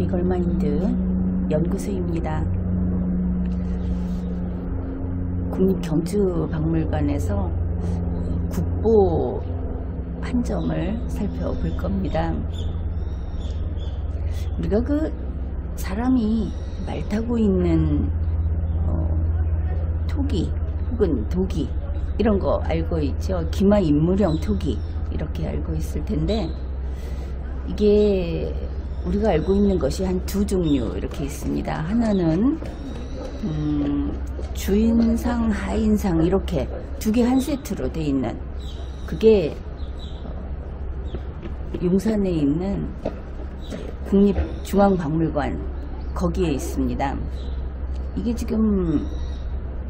리걸마인드 연구소입니다. 국립경주박물관에서 국보 한 점을 살펴볼 겁니다. 우리가 사람이 말 타고 있는 토기 혹은 도기 이런 거 알고 있죠. 기마인물형 토기 이렇게 알고 있을 텐데, 이게 우리가 알고 있는 것이 한 두 종류 이렇게 있습니다. 하나는 주인상, 하인상 이렇게 두 개 한 세트로 돼 있는, 그게 용산에 있는 국립중앙박물관 거기에 있습니다. 이게 지금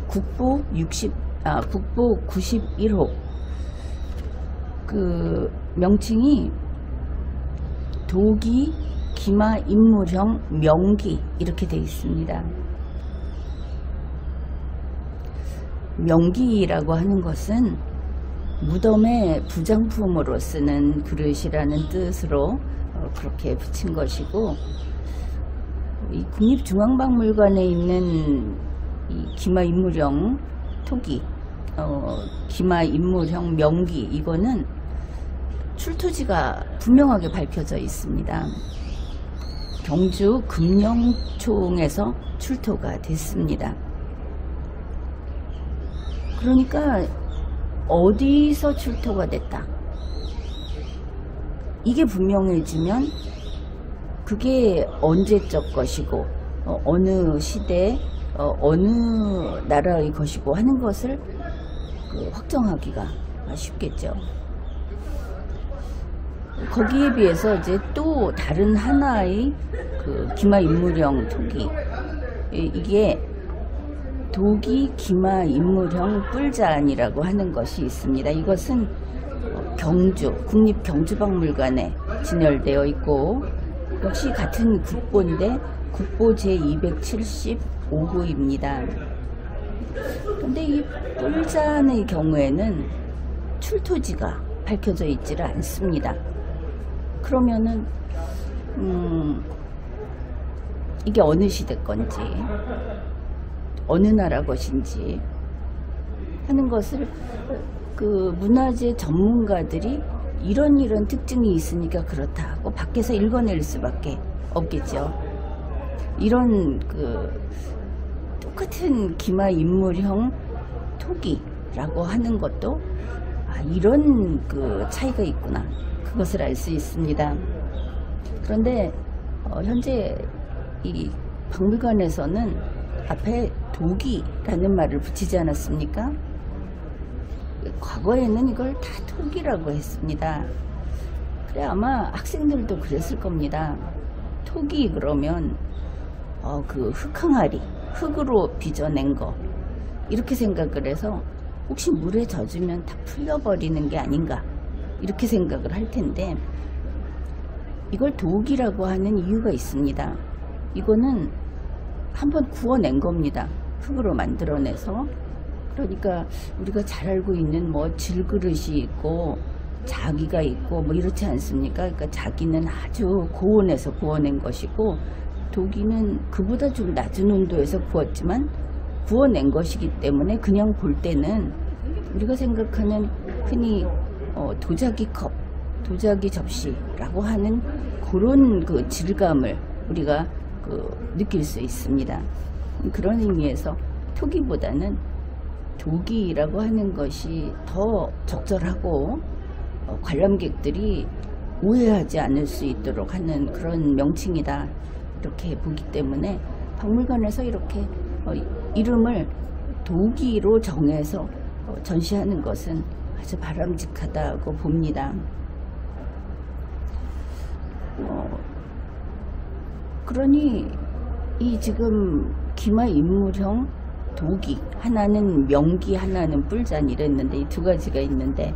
국보 91호 그 명칭이 도기 기마인물형 명기 이렇게 되어 있습니다. 명기라고 하는 것은 무덤의 부장품으로 쓰는 그릇이라는 뜻으로 그렇게 붙인 것이고, 이 국립중앙박물관에 있는 이 기마인물형 토기, 기마인물형 명기, 이거는 출토지가 분명하게 밝혀져 있습니다. 경주 금영총에서 출토가 됐습니다. 그러니까 어디서 출토가 됐다, 이게 분명해지면 그게 언제적 것이고 어느 시대 어느 나라의 것이고 하는 것을 확정하기가 쉽겠죠. 거기에 비해서 이제 또 다른 하나의 기마인물형 토기, 이게 도기 기마인물형 뿔잔이라고 하는 것이 있습니다. 이것은 경주 국립경주박물관에 진열되어 있고, 역시 같은 국보인데 국보 제275호입니다. 근데 이 뿔잔의 경우에는 출토지가 밝혀져 있지를 않습니다. 그러면은 이게 어느 시대 건지 어느 나라 것인지 하는 것을 문화재 전문가들이 이런 특징이 있으니까 그렇다고 밖에서 읽어낼 수밖에 없겠죠. 이런 똑같은 기마인물형 토기라고 하는 것도 이런 차이가 있구나, 그것을 알 수 있습니다. 그런데 현재 이 박물관에서는 앞에 도기라는 말을 붙이지 않았습니까? 과거에는 이걸 다 토기라고 했습니다. 그래, 아마 학생들도 그랬을 겁니다. 토기 그러면 흙항아리, 흙으로 빚어낸 거 이렇게 생각을 해서 혹시 물에 젖으면 다 풀려버리는 게 아닌가 이렇게 생각을 할 텐데, 이걸 도기라고 하는 이유가 있습니다. 이거는 한번 구워낸 겁니다. 흙으로 만들어내서. 그러니까 우리가 잘 알고 있는 질그릇이 있고 자기가 있고 이렇지 않습니까? 그러니까 자기는 아주 고온에서 구워낸 것이고, 도기는 그보다 좀 낮은 온도에서 구웠지만 구워낸 것이기 때문에 그냥 볼 때는 우리가 생각하는 흔히 도자기 컵, 도자기 접시라고 하는 그런 질감을 우리가 느낄 수 있습니다. 그런 의미에서 토기보다는 도기라고 하는 것이 더 적절하고 관람객들이 오해하지 않을 수 있도록 하는 그런 명칭이다, 이렇게 보기 때문에 박물관에서 이렇게 이름을 도기로 정해서 전시하는 것은 아주 바람직하다고 봅니다. 그러니 이 지금 기마인물형 도기, 하나는 명기, 하나는 뿔잔 이랬는데 이 두 가지가 있는데,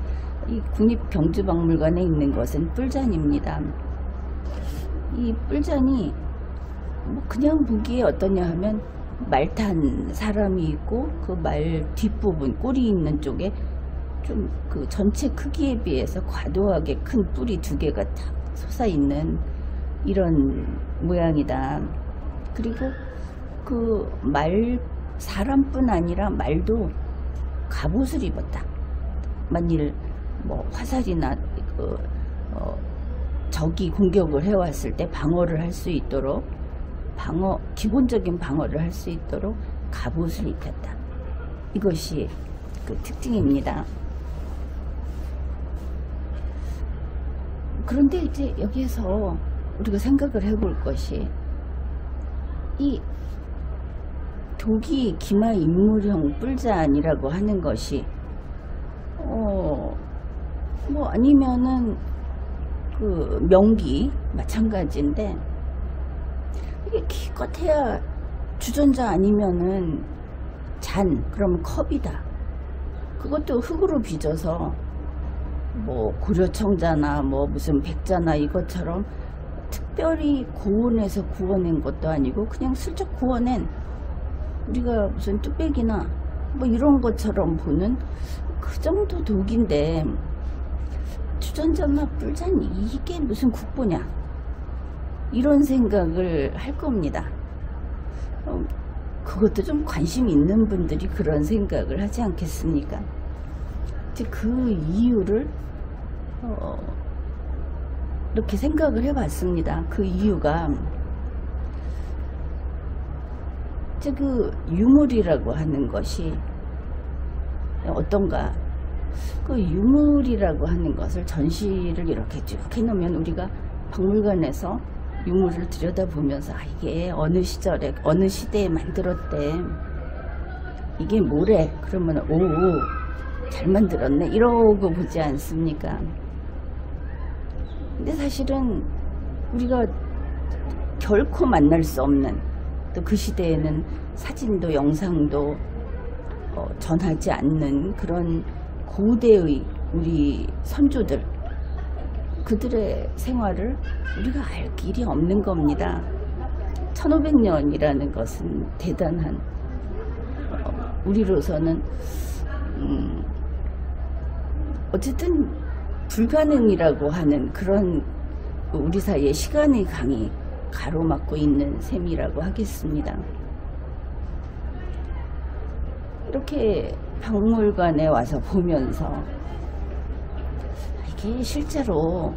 이 국립경주박물관에 있는 것은 뿔잔입니다. 이 뿔잔이 그냥 보기에 어떠냐 하면 말 탄 사람이 있고 그 말 뒷부분 꼬리 있는 쪽에 좀 전체 크기에 비해서 과도하게 큰 뿔이 두 개가 탁 솟아있는 이런 모양이다. 그리고 그 사람뿐 아니라 말도 갑옷을 입었다. 만일 뭐 화살이나 적이 공격을 해왔을 때 방어를 할 수 있도록 기본적인 방어를 할 수 있도록 갑옷을 입혔다. 이것이 그 특징입니다. 그런데 이제 여기에서 우리가 생각을 해볼 것이, 이 도기 기마 인물형 뿔잔이라고 하는 것이 뭐 아니면은 그 명기 마찬가지인데, 이게 기껏해야 주전자 아니면은 그러면 컵이다. 그것도 흙으로 빚어서 뭐 고려청자나 뭐 무슨 백자나 이것처럼 특별히 고온에서 구워낸 것도 아니고 그냥 슬쩍 구워낸, 우리가 무슨 뚝배기나 뭐 이런 것처럼 보는 그 정도 독인데, 주전자나 뿔잔이 이게 무슨 국보냐, 이런 생각을 할 겁니다. 그것도 좀 관심 있는 분들이 그런 생각을 하지 않겠습니까? 이제 그 이유를 이렇게 생각을 해봤습니다. 그 이유가 이제 그 유물이라고 하는 것이 어떤가? 그 유물이라고 하는 것을 전시를 이렇게 쭉 해놓으면 우리가 박물관에서 유물을 들여다보면서 이게 어느 시절에 어느 시대에 만들었대, 이게 뭐래, 그러면 오 잘 만들었네 이러고 보지 않습니까? 근데 사실은 우리가 결코 만날 수 없는, 또 그 시대에는 사진도 영상도 전하지 않는 그런 고대의 우리 선조들, 그들의 생활을 우리가 알 길이 없는 겁니다. 1500년이라는 것은 대단한, 우리로서는 어쨌든 불가능이라고 하는 그런 우리 사이에 시간의 강이 가로막고 있는 셈이라고 하겠습니다. 이렇게 박물관에 와서 보면서 이게 실제로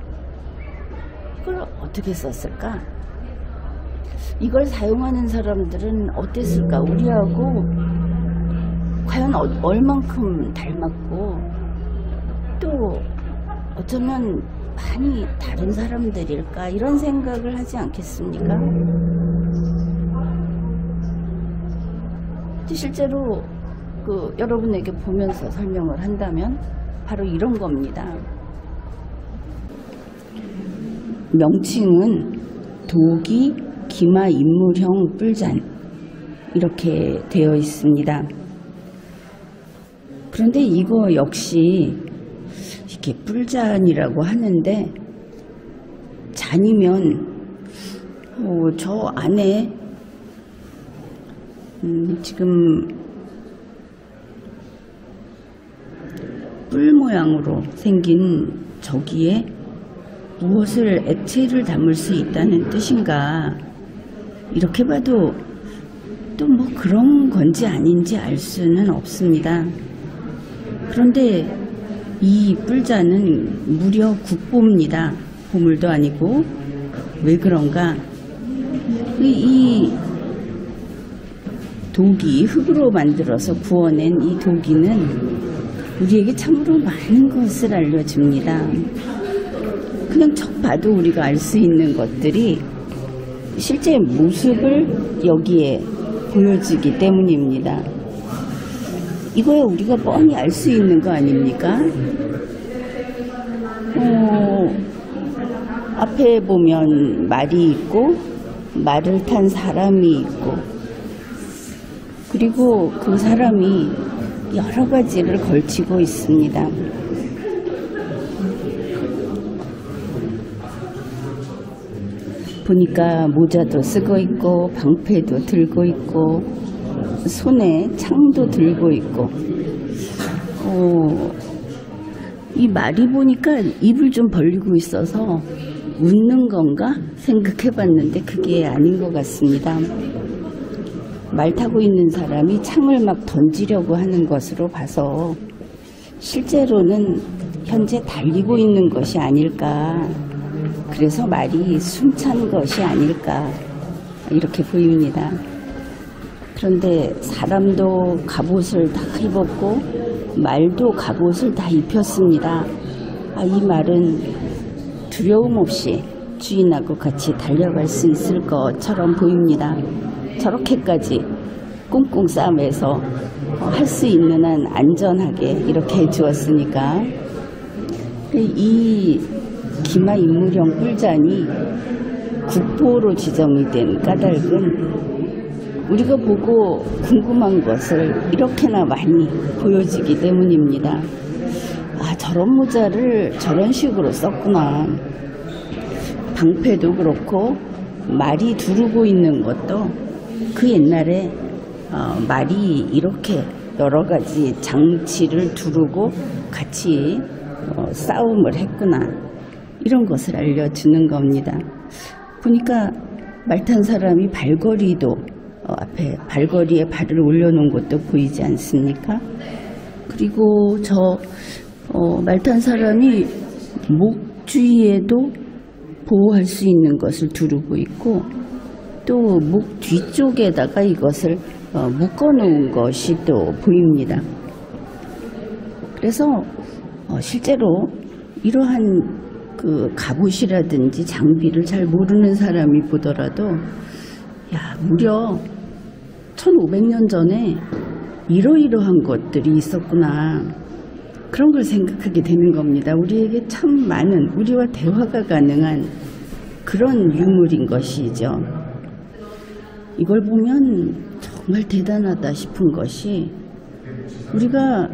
이걸 어떻게 썼을까? 이걸 사용하는 사람들은 어땠을까? 우리하고 과연 얼만큼 닮았고, 또 어쩌면 많이 다른 사람들일까? 이런 생각을 하지 않겠습니까? 실제로 여러분에게 보면서 설명을 한다면 바로 이런 겁니다. 명칭은 도기 기마 인물형 뿔잔, 이렇게 되어 있습니다. 그런데 이거 역시 이렇게 뿔잔이라고 하는데, 잔이면 저 안에 지금 뿔 모양으로 생긴 저기에 무엇을 액체를 담을 수 있다는 뜻인가, 이렇게 봐도 또 뭐 그런 건지 아닌지 알 수는 없습니다. 그런데 이 뿔잔은 무려 국보입니다. 보물도 아니고. 왜 그런가? 이 도기, 흙으로 만들어서 구워낸 이 도기는 우리에게 참으로 많은 것을 알려줍니다. 그냥 척 봐도 우리가 알 수 있는 것들이 실제 모습을 여기에 보여주기 때문입니다. 이거야 우리가 뻔히 알 수 있는 거 아닙니까? 앞에 보면 말이 있고, 말을 탄 사람이 있고, 그리고 그 사람이 여러 가지를 걸치고 있습니다. 보니까 모자도 쓰고 있고, 방패도 들고 있고, 손에 창도 들고 있고, 이 말이 보니까 입을 좀 벌리고 있어서 웃는 건가 생각해 봤는데 그게 아닌 것 같습니다. 말 타고 있는 사람이 창을 막 던지려고 하는 것으로 봐서 실제로는 현재 달리고 있는 것이 아닐까, 그래서 말이 숨찬 것이 아닐까 이렇게 보입니다. 그런데 사람도 갑옷을 다 입었고 말도 갑옷을 다 입혔습니다. 이 말은 두려움 없이 주인하고 같이 달려갈 수 있을 것처럼 보입니다. 저렇게까지 꽁꽁 싸매서 할 수 있는 한 안전하게 이렇게 해주었으니까, 이 기마 인물형 뿔잔이 국보로 지정이 된 까닭은 우리가 보고 궁금한 것을 이렇게나 많이 보여주기 때문입니다. 저런 모자를 저런 식으로 썼구나. 방패도 그렇고 말이 두르고 있는 것도 그 옛날에 말이 이렇게 여러 가지 장치를 두르고 같이 싸움을 했구나, 이런 것을 알려주는 겁니다. 보니까 말 탄 사람이 발걸이도 앞에 발걸이에 발을 올려놓은 것도 보이지 않습니까? 그리고 말 탄 사람이 목 주위에도 보호할 수 있는 것을 두르고 있고, 또 목 뒤쪽에다가 이것을 묶어 놓은 것이 또 보입니다. 그래서 실제로 이러한 그 갑옷이라든지 장비를 잘 모르는 사람이 보더라도 무려 1500년 전에 이러이러한 것들이 있었구나, 그런 걸 생각하게 되는 겁니다. 우리에게 참 많은, 우리와 대화가 가능한 그런 유물인 것이죠. 이걸 보면 정말 대단하다 싶은 것이, 우리가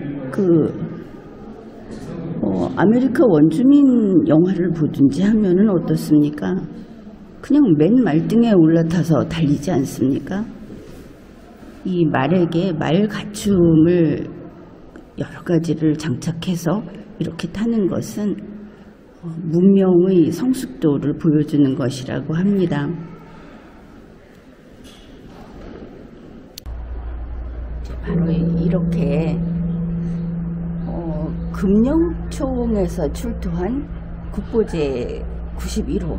아메리카 원주민 영화를 보든지 하면은 어떻습니까? 그냥 맨 말등에 올라타서 달리지 않습니까? 이 말에게 말 갖춤을 여러 가지를 장착해서 이렇게 타는 것은 문명의 성숙도를 보여주는 것이라고 합니다. 바로 이렇게 금령총에서 출토한 국보제 91호,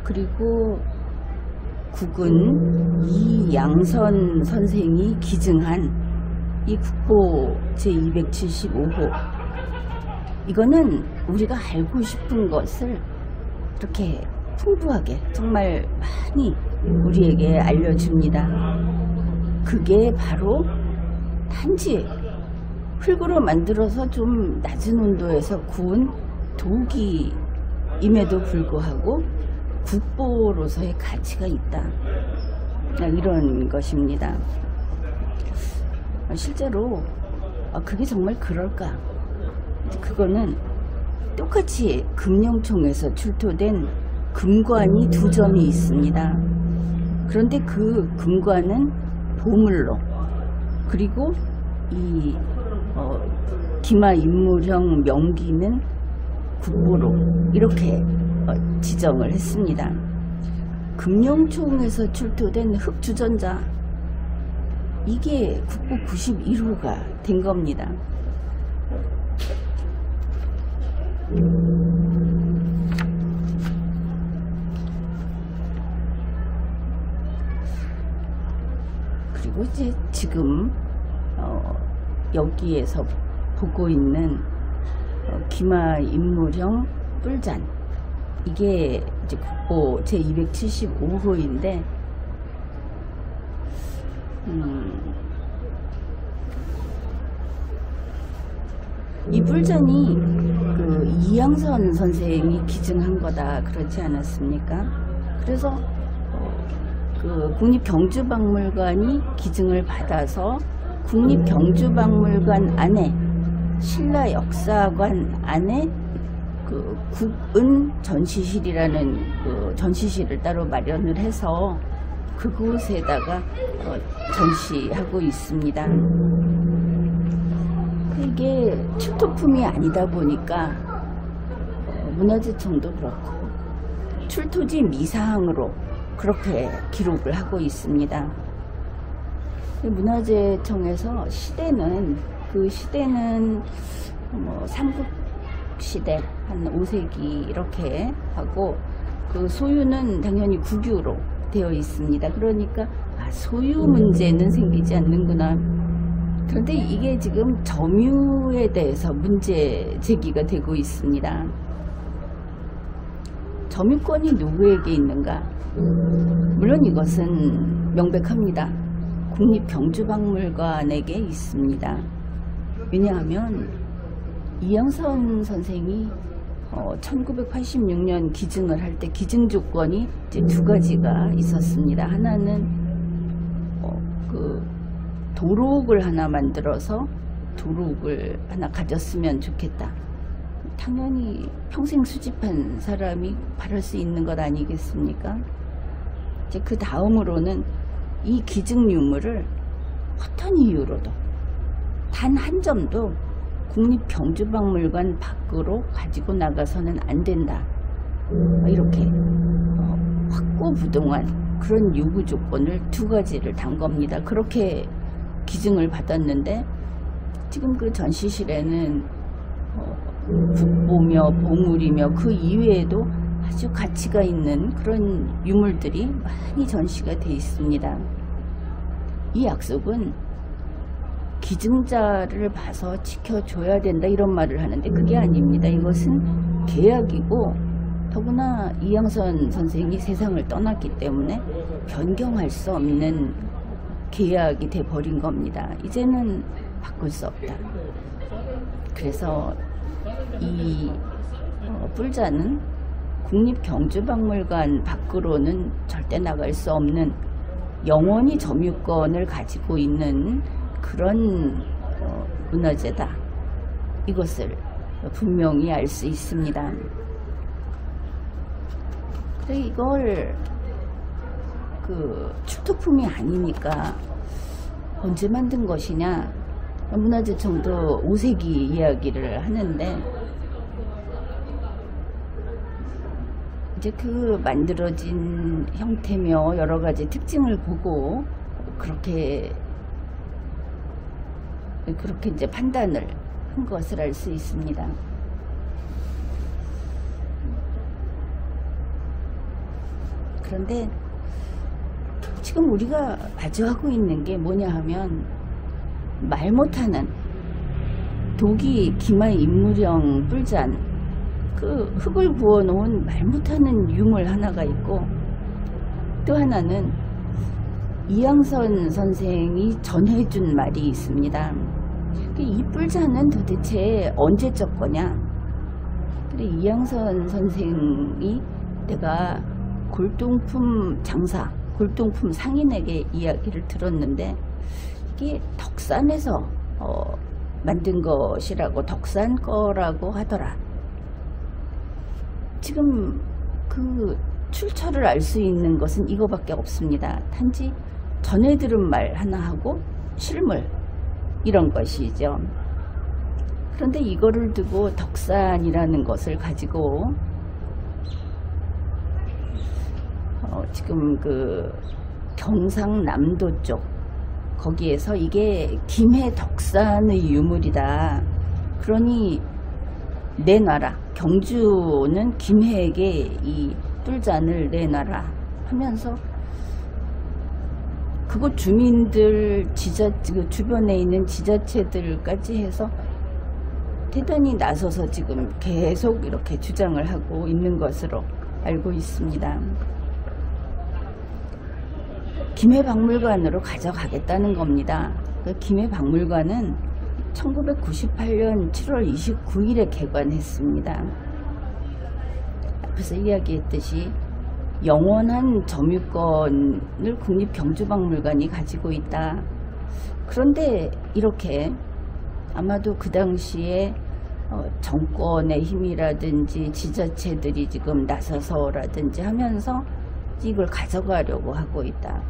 그리고 국은 이양선 선생이 기증한 이 국보 제275호, 이거는 우리가 알고 싶은 것을 이렇게 풍부하게 정말 많이 우리에게 알려줍니다. 그게 바로 단지 흙으로 만들어서 좀 낮은 온도에서 구운 도기임에도 불구하고 국보로서의 가치가 있다, 이런 것입니다. 실제로 그게 정말 그럴까? 그거는 똑같이 금령총에서 출토된 금관이 2점이 있습니다. 그런데 그 금관은 보물로, 그리고 이 기마 인물형 명기는 국보로 이렇게 지정을 했습니다. 금령총에서 출토된 흑주전자, 이게 국보 91호가 된 겁니다. 그리고 이제 지금 여기에서 보고 있는 기마 인물형 뿔잔, 이게 이제 국보 제275호인데 이 뿔잔이 이양선 선생이 기증한 거다 그러지 않았습니까? 그래서 국립경주박물관이 기증을 받아서 국립경주박물관 안에, 신라 역사관 안에 국은 전시실이라는 전시실을 따로 마련을 해서 그곳에다가 전시하고 있습니다. 이게 출토품이 아니다 보니까 문화재청도 그렇고 출토지 미사항으로 그렇게 기록을 하고 있습니다. 문화재청에서 시대는 뭐 삼국시대 한 5세기 이렇게 하고, 그 소유는 당연히 국유로 되어 있습니다. 그러니까 소유 문제는 생기지 않는구나. 그런데 이게 지금 점유에 대해서 문제 제기가 되고 있습니다. 점유권이 누구에게 있는가? 물론 이것은 명백합니다. 국립경주박물관에게 있습니다. 왜냐하면 이양선 선생이 1986년 기증을 할 때 기증 조건이 이제 두 가지가 있었습니다. 하나는 그 도록을 하나 만들어서 도록을 하나 가졌으면 좋겠다. 당연히 평생 수집한 사람이 바랄 수 있는 것 아니겠습니까? 이제 그 다음으로는 이 기증 유물을 어떤 이유로도 단 한 점도 국립경주박물관 밖으로 가지고 나가서는 안 된다. 이렇게 확고부동한 그런 요구 조건을 두 가지를 단 겁니다. 그렇게 기증을 받았는데 지금 그 전시실에는 국보며 보물이며 그 이외에도 아주 가치가 있는 그런 유물들이 많이 전시가 되어 있습니다. 이 약속은 기증자를 봐서 지켜줘야 된다 이런 말을 하는데 그게 아닙니다. 이것은 계약이고, 더구나 이양선 선생이 세상을 떠났기 때문에 변경할 수 없는 계약이 돼버린 겁니다. 이제는 바꿀 수 없다. 그래서 이 뿔자는 국립경주박물관 밖으로는 절대 나갈 수 없는 영원히 점유권을 가지고 있는 그런 문화재다. 이것을 분명히 알 수 있습니다. 그래, 이걸 출토품이 아니니까 언제 만든 것이냐? 문화재청도 5세기 이야기를 하는데, 이제 그 만들어진 형태며 여러 가지 특징을 보고 그렇게 이제 판단을 한 것을 알 수 있습니다. 그런데 지금 우리가 마주하고 있는 게 뭐냐 하면, 말 못하는 도기 기마의 인물형 뿔잔, 그 흙을 부어놓은 말 못하는 유물 하나가 있고, 또 하나는 이양선 선생이 전해준 말이 있습니다. 이 뿔잔은 도대체 언제적 거냐? 그래, 이양선 선생이 내가 골동품 장사, 골동품 상인에게 이야기를 들었는데, 이게 덕산에서 만든 것이라고, 덕산 거라고 하더라. 지금 그 출처를 알 수 있는 것은 이거밖에 없습니다. 단지 전해 들은 말 하나하고 실물, 이런 것이죠. 그런데 이거를 두고 덕산이라는 것을 가지고 지금 그 경상남도 쪽 거기에서 이게 김해 덕산의 유물이다. 그러니 내놔라. 경주는 김해에게 이 뿔잔을 내놔라 하면서 그곳 주민들, 그 주변에 있는 지자체들까지 해서 대단히 나서서 지금 계속 이렇게 주장을 하고 있는 것으로 알고 있습니다. 김해박물관으로 가져가겠다는 겁니다. 그 김해박물관은 1998년 7월 29일에 개관했습니다. 앞에서 이야기했듯이 영원한 점유권을 국립경주박물관이 가지고 있다. 그런데 이렇게 아마도 그 당시에 정권의 힘이라든지 지자체들이 지금 나서서라든지 하면서 이걸 가져가려고 하고 있다.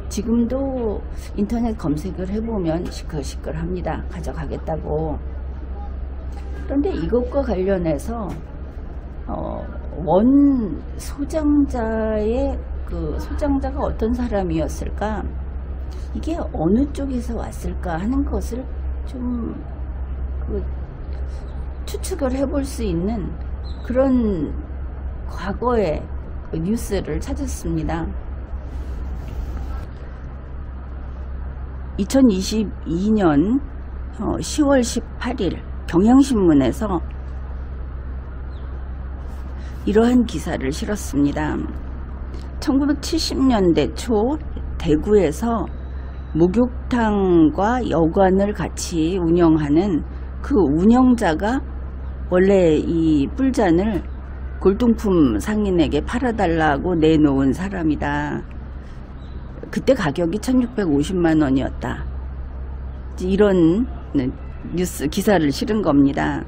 지금도 인터넷 검색을 해보면 시끌시끌합니다. 가져가겠다고. 그런데 이것과 관련해서 원 소장자의 그 소장자가 어떤 사람이었을까, 이게 어느 쪽에서 왔을까 하는 것을 좀 추측을 해볼 수 있는 그런 과거의 뉴스를 찾았습니다. 2022년 10월 18일 경향신문에서 이러한 기사를 실었습니다. 1970년대 초 대구에서 목욕탕과 여관을 같이 운영하는 그 운영자가 원래 이 뿔잔을 골동품 상인에게 팔아달라고 내놓은 사람이다. 그때 가격이 1650만 원이었다. 이런 뉴스 기사를 실은 겁니다.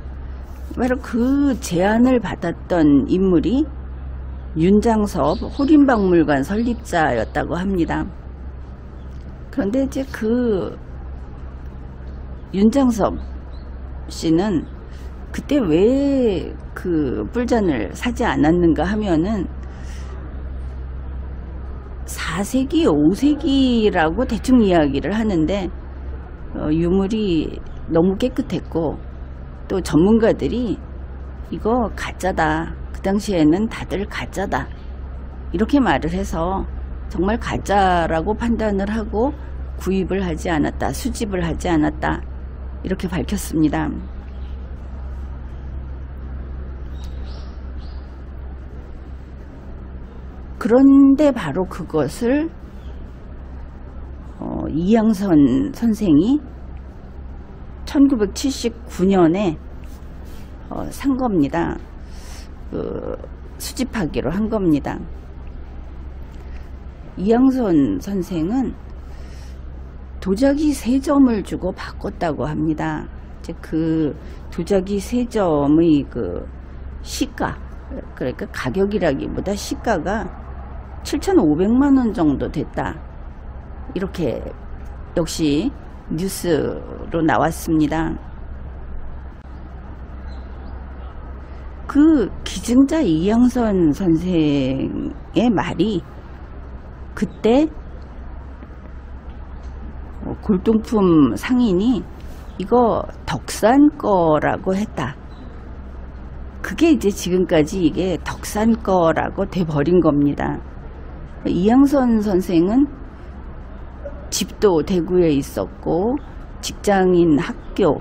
바로 그 제안을 받았던 인물이 윤장섭 호림박물관 설립자였다고 합니다. 그런데 이제 그 윤장섭 씨는 그때 왜 그 뿔잔을 사지 않았는가 하면은 4세기, 5세기라고 대충 이야기를 하는데 유물이 너무 깨끗했고, 또 전문가들이 이거 가짜다, 그 당시에는 다들 가짜다 이렇게 말을 해서 정말 가짜라고 판단을 하고 구입을 하지 않았다, 수집을 하지 않았다 이렇게 밝혔습니다. 그런데 바로 그것을 이양선 선생이 1979년에 산 겁니다. 수집하기로 한 겁니다. 이양선 선생은 도자기 3점을 주고 바꿨다고 합니다. 이제 그 도자기 3점의 그 시가, 그러니까 가격이라기보다 시가가 7,500만 원 정도 됐다. 이렇게 역시 뉴스로 나왔습니다. 그 기증자 이양선 선생의 말이 그때 골동품 상인이 이거 덕산 거라고 했다. 그게 이제 지금까지 이게 덕산 거라고 돼버린 겁니다. 이양선 선생은 집도 대구에 있었고, 직장인 학교,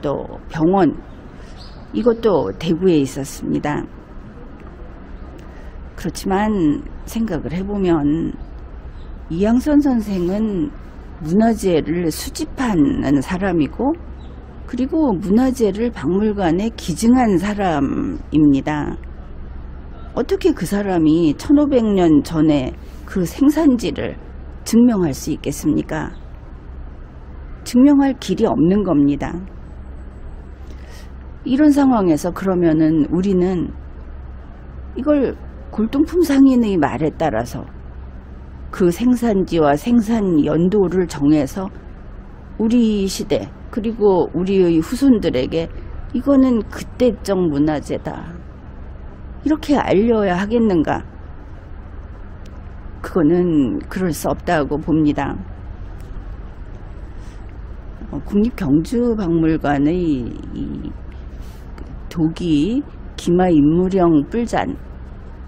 또 병원, 이것도 대구에 있었습니다. 그렇지만 생각을 해보면 이양선 선생은 문화재를 수집하는 사람이고, 그리고 문화재를 박물관에 기증한 사람입니다. 어떻게 그 사람이 1500년 전에 그 생산지를 증명할 수 있겠습니까? 증명할 길이 없는 겁니다. 이런 상황에서 그러면은 우리는 이걸 골동품 상인의 말에 따라서 그 생산지와 생산 연도를 정해서 우리 시대, 그리고 우리의 후손들에게 이거는 그때적 문화재다, 이렇게 알려야 하겠는가? 그거는 그럴 수 없다고 봅니다. 국립경주박물관의 이 도기 기마인물형 뿔잔,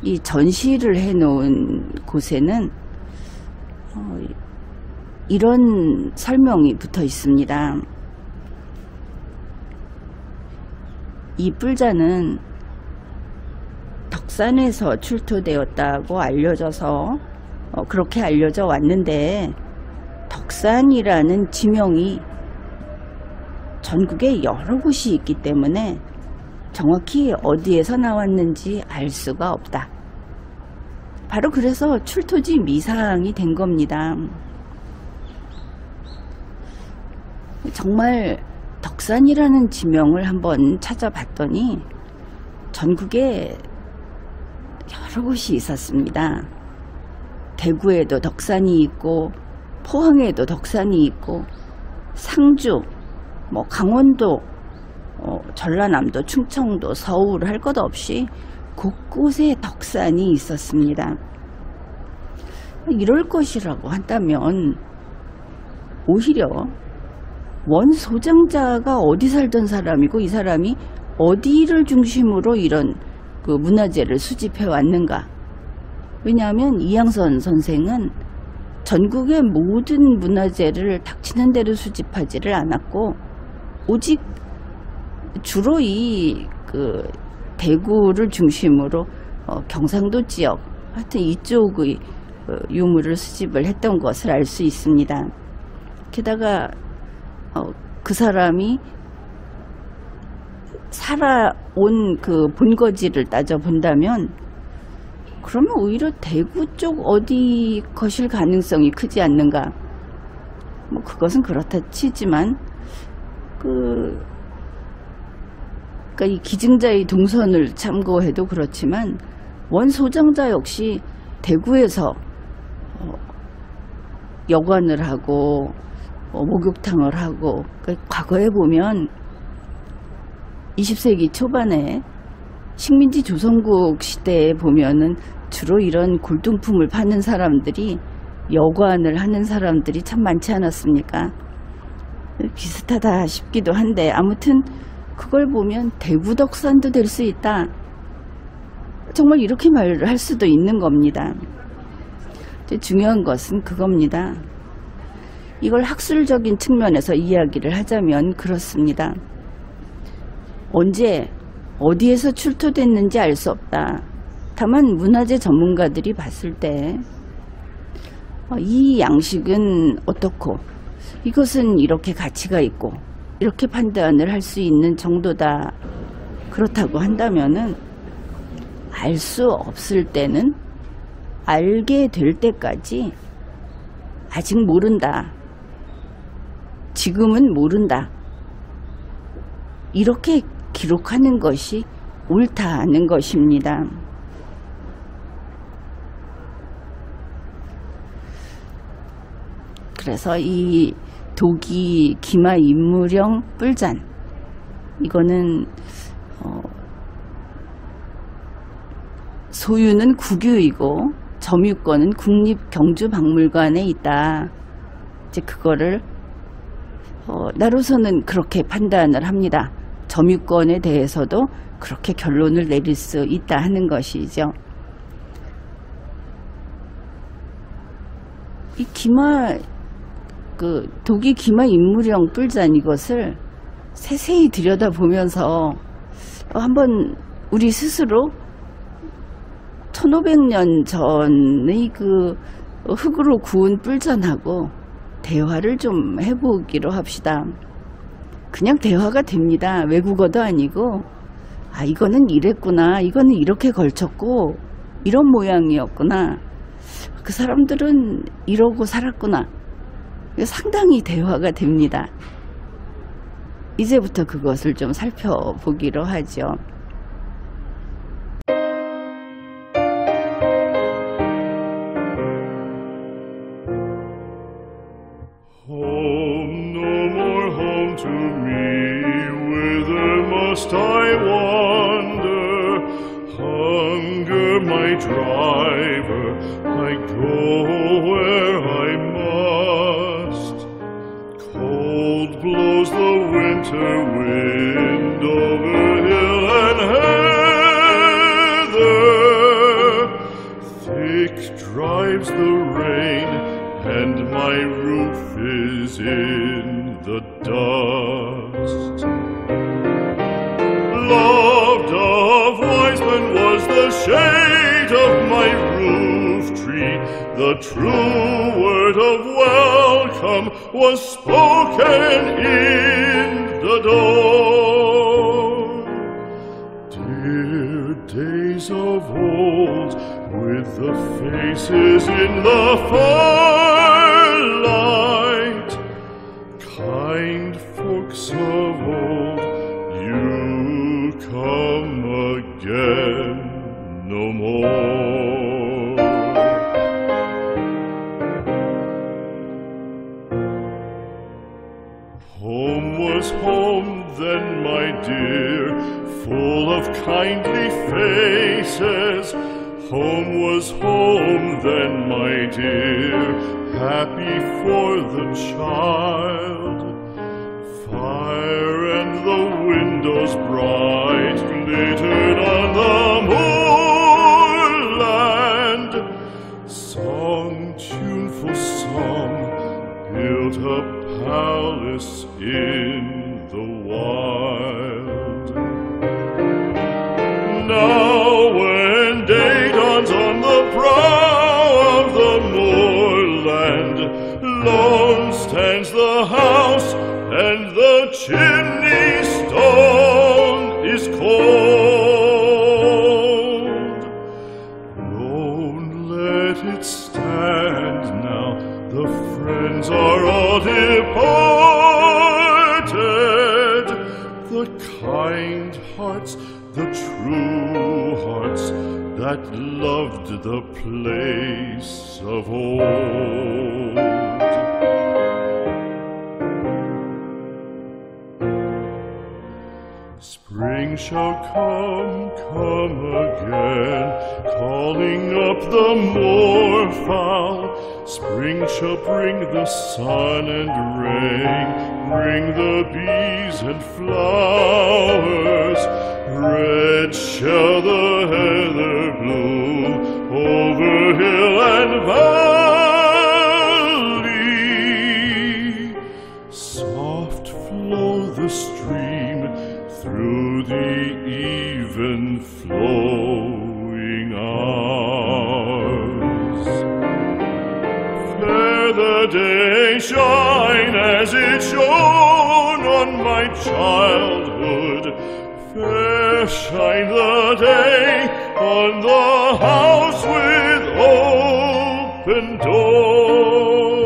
이 전시를 해놓은 곳에는 이런 설명이 붙어 있습니다. 이 뿔잔은 덕산에서 출토되었다고 알려져서 그렇게 알려져 왔는데, 덕산이라는 지명이 전국에 여러 곳이 있기 때문에 정확히 어디에서 나왔는지 알 수가 없다. 바로 그래서 출토지 미상이 된 겁니다. 정말 덕산이라는 지명을 한번 찾아봤더니 전국에 여러 곳이 있었습니다. 대구에도 덕산이 있고, 포항에도 덕산이 있고, 상주, 강원도, 전라남도, 충청도, 서울 할 것 없이 곳곳에 덕산이 있었습니다. 이럴 것이라고 한다면 오히려 원 소장자가 어디 살던 사람이고 이 사람이 어디를 중심으로 이런 그 문화재를 수집해 왔는가. 왜냐하면 이양선 선생은 전국의 모든 문화재를 닥치는 대로 수집하지를 않았고 오직 주로 이 그 대구를 중심으로 경상도 지역 하여튼 이쪽의 유물을 수집을 했던 것을 알 수 있습니다. 게다가 그 사람이 살아온 그 본거지를 따져 본다면 그러면 오히려 대구 쪽 어디 것일 가능성이 크지 않는가. 뭐 그것은 그렇다 치지만 그러니까 이 기증자의 동선을 참고해도 그렇지만 원 소장자 역시 대구에서 여관을 하고 목욕탕을 하고 그러니까 과거에 보면 20세기 초반에 식민지 조선국 시대에 보면은 주로 이런 골동품을 파는 사람들이 여관을 하는 사람들이 참 많지 않았습니까? 비슷하다 싶기도 한데 아무튼 그걸 보면 대구 덕산도 될 수 있다. 정말 이렇게 말을 할 수도 있는 겁니다. 중요한 것은 그겁니다. 이걸 학술적인 측면에서 이야기를 하자면 그렇습니다. 언제 어디에서 출토됐는지 알 수 없다. 다만 문화재 전문가들이 봤을 때 이 양식은 어떻고 이것은 이렇게 가치가 있고 이렇게 판단을 할 수 있는 정도다. 그렇다고 한다면은 알 수 없을 때는 알게 될 때까지 아직 모른다. 지금은 모른다. 이렇게 기록하는 것이 옳다는 것입니다. 그래서 이 도기 기마 인물형 뿔잔 이거는 소유는 국유이고 점유권은 국립경주박물관에 있다. 이제 그거를 나로서는 그렇게 판단을 합니다. 점유권에 대해서도 그렇게 결론을 내릴 수 있다 하는 것이죠. 이 도기 기마 인물형 뿔잔 이것을 세세히 들여다보면서 한번 우리 스스로 1500년 전의 그 흙으로 구운 뿔잔하고 대화를 좀 해보기로 합시다. 그냥 대화가 됩니다. 외국어도 아니고 이거는 이랬구나. 이거는 이렇게 걸쳤고 이런 모양이었구나. 그 사람들은 이러고 살았구나. 상당히 대화가 됩니다. 이제부터 그것을 좀 살펴보기로 하죠. Home, no more home to me, whither must I wander? Hunger my driver, I go where I must. Cold blows the winter wind over hill and heather. Thick drives the rain, and my roof is in the dust. Loved of wise men was the shade of my roof tree. The true word of welcome was spoken in the door. Dear days of old, with the faces in the firelight, kind folks of old, you come again no more. Home was home then, my dear. Home was home then, my dear, happy for the child. Fire and the windows bright glittered on the moorland. Song, tuneful song, built a palace in the wild. Now when day dawns on the brow of the moorland, lone stands the house and the chimney stone is cold. Lone, let it stand now, the friends are all departed. The kind hearts, the true hearts that loved the place of old. Spring shall come, come again, calling up the moorfowl. Spring shall bring the sun and rain, bring the bees and flowers. Red shall the heather bloom over hill and valley. Soft flow the stream through the even flowing hours. Fair the day shine as it shone on my childhood. Fair shine the day on the house with open door.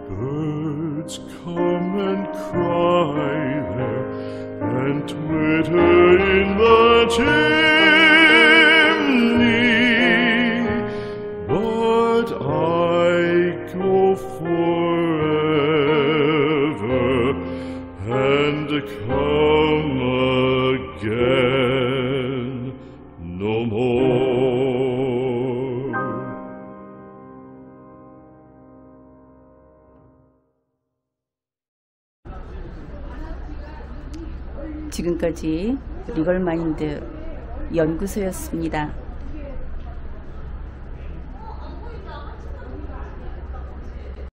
Birds come and cry there and twitter in the chimney, but I go forever and come again no more. 지금까지 리걸마인드 연구소였습니다.